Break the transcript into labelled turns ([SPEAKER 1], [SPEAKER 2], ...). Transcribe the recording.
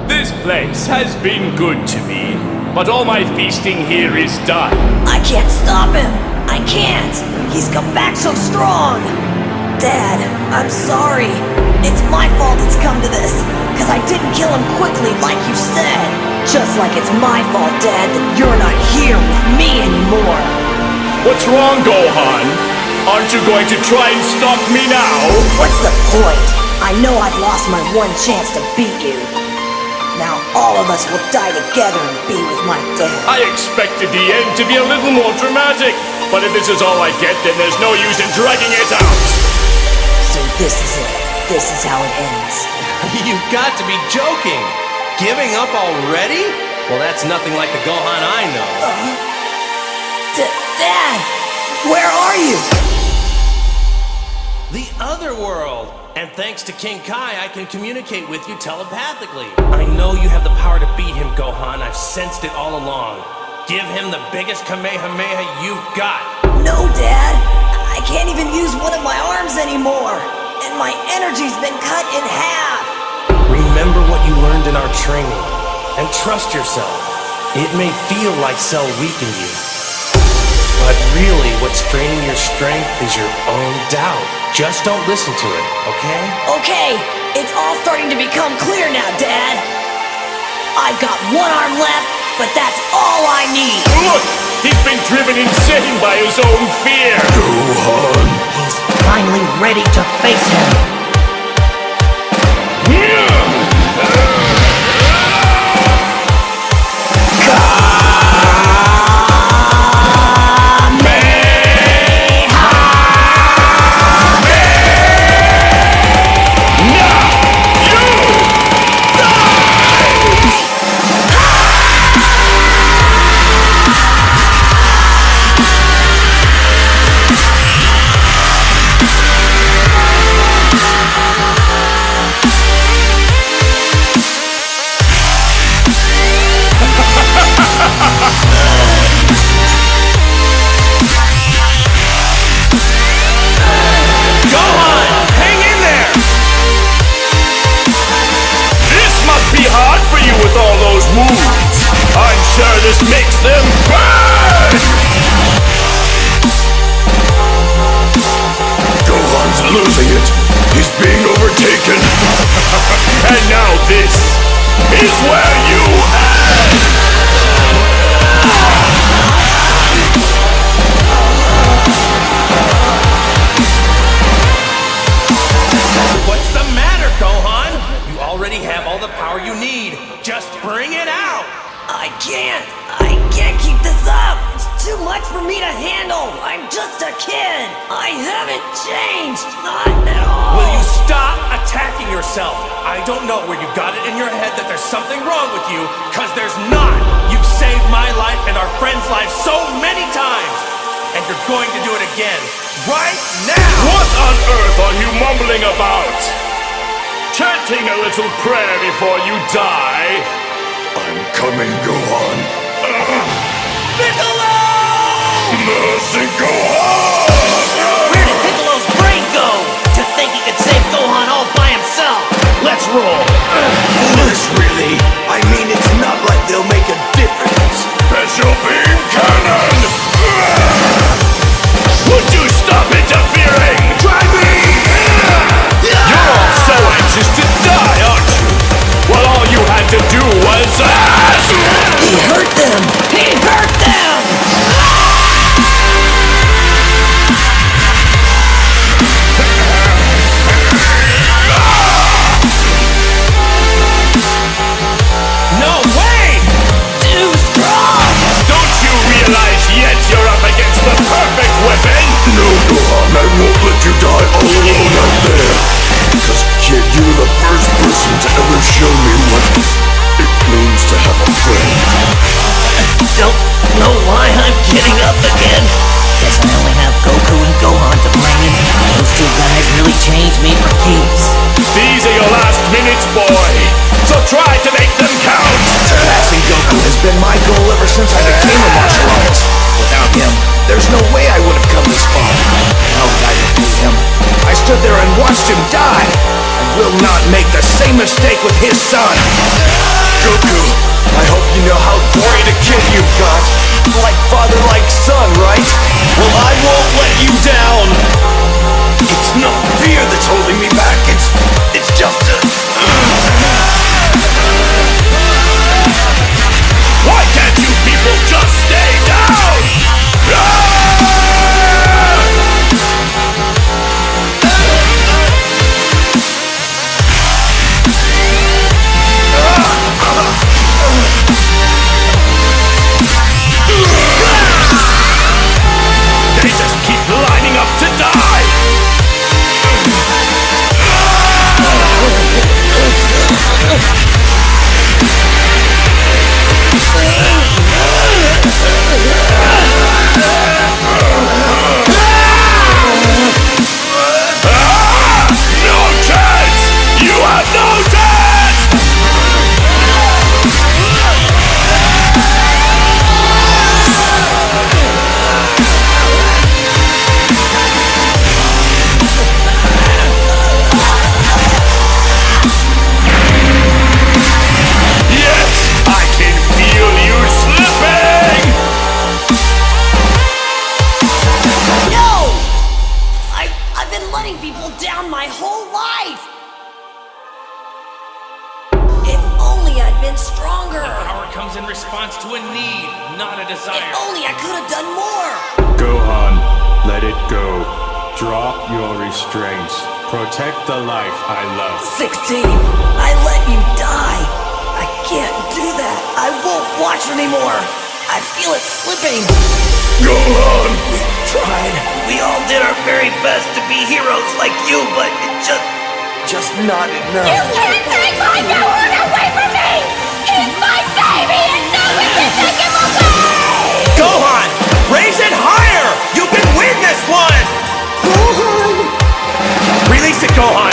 [SPEAKER 1] This place has been good to me, but all my feasting here is done.
[SPEAKER 2] I can't stop him! I can't! He's come back so strong! Dad, I'm sorry. It's my fault it's come to this, because I didn't kill him quickly like you said. Just like it's my fault, Dad, that you're not here with me anymore.
[SPEAKER 1] What's wrong, Gohan? Aren't you going to try and stop me now?
[SPEAKER 2] What's the point? I know I've lost my one chance to beat you. Now all of us will die together and be with my dad.
[SPEAKER 1] I expected the end to be a little more dramatic, but if this is all I get, then there's no use in dragging it out.
[SPEAKER 2] So this is it. This is how it ends.
[SPEAKER 3] You've got to be joking! Giving up already? Well, that's nothing like the Gohan I know.
[SPEAKER 2] Dad! Where are you?
[SPEAKER 3] The other world! And thanks to King Kai, I can communicate with you telepathically. I know you have the power to beat him, Gohan. I've sensed it all along. Give him the biggest Kamehameha you've got.
[SPEAKER 2] No, Dad. I can't even use one of my arms anymore. And my energy's been cut in half.
[SPEAKER 3] Remember what you learned in our training. And trust yourself. It may feel like Cell weakened you. But really, what's draining your strength is your own doubt. Just don't listen to it, okay?
[SPEAKER 2] Okay, it's all starting to become clear now, Dad. I've got one arm left, but that's all I need.
[SPEAKER 1] Look! He's been driven insane by his own fear!
[SPEAKER 4] Gohan!
[SPEAKER 2] He's finally ready to face him.
[SPEAKER 1] This makes them burn!
[SPEAKER 4] Gohan's losing it. He's being overtaken.
[SPEAKER 1] And now this is where you end!
[SPEAKER 3] What's the matter, Gohan? You already have all the power you need. Just bring it out!
[SPEAKER 2] I can't keep this up. It's too much for me to handle. I'm just a kid. I haven't changed, not at all.
[SPEAKER 3] Will you stop attacking yourself? I don't know where you got it in your head that there's something wrong with you, cause there's not. You've saved my life and our friend's life so many times, and you're going to do it again, right now.
[SPEAKER 1] What on earth are you mumbling about? Chanting a little prayer before you die?
[SPEAKER 4] I'm coming, Gohan.
[SPEAKER 3] Piccolo!
[SPEAKER 4] Mercy, Gohan!
[SPEAKER 2] Where did Piccolo's brain go? To think he could save Gohan all by himself. Let's roll.
[SPEAKER 4] This really? I mean, it's not like they'll make a difference. Special beam cannon!
[SPEAKER 1] Would you stop interfering?
[SPEAKER 4] Try me!
[SPEAKER 1] You're all so anxious to die, aren't you? Well, all you had to do was ask!
[SPEAKER 2] He hurt them! He hurt them!
[SPEAKER 3] No way!
[SPEAKER 2] Too strong!
[SPEAKER 1] Don't you realize yet you're up against the perfect weapon?
[SPEAKER 4] No, Gohan, I won't let you die all alone out there. Because, kid, you're the first person to ever show me what it means to have a friend.
[SPEAKER 2] Don't know why I'm getting up again. Guess I only have Goku and Gohan to blame. Those two guys really changed me for keeps.
[SPEAKER 1] These are your last minutes, boy. So try to make them count.
[SPEAKER 4] Passing Goku has been my goal ever since I became a martial artist. Without him, there's no way I would have come this far. How did I defeat him? I stood there and watched him die. I will not make the same
[SPEAKER 3] with his son.
[SPEAKER 4] Goku, I hope you know how great a kid you've got. Like father, like son, right? Well, I won't let you down. It's not fear that's holding me back. It's just a...
[SPEAKER 1] Why can't you people just stay down? They just keep lining up to die! No chance! You have no chance! Yes, I can feel you slipping!
[SPEAKER 2] No! I've been letting people down my whole life! If only I'd been stronger!
[SPEAKER 3] Power comes in response to a need, not a
[SPEAKER 2] If
[SPEAKER 3] desire.
[SPEAKER 2] only I could have done more!
[SPEAKER 5] Gohan, let it go. Drop your restraints. Protect the life I love.
[SPEAKER 2] 16! I let you die! I can't do that! I won't watch anymore! I feel it slipping!
[SPEAKER 4] Gohan!
[SPEAKER 2] We tried. We all did our very best to be heroes like you, but it just not enough.
[SPEAKER 6] You can't take my Gohan away from me! He's my baby and no one can take him away!
[SPEAKER 3] Gohan, raise it higher! You can win this one!
[SPEAKER 2] Gohan!
[SPEAKER 3] Release it, Gohan!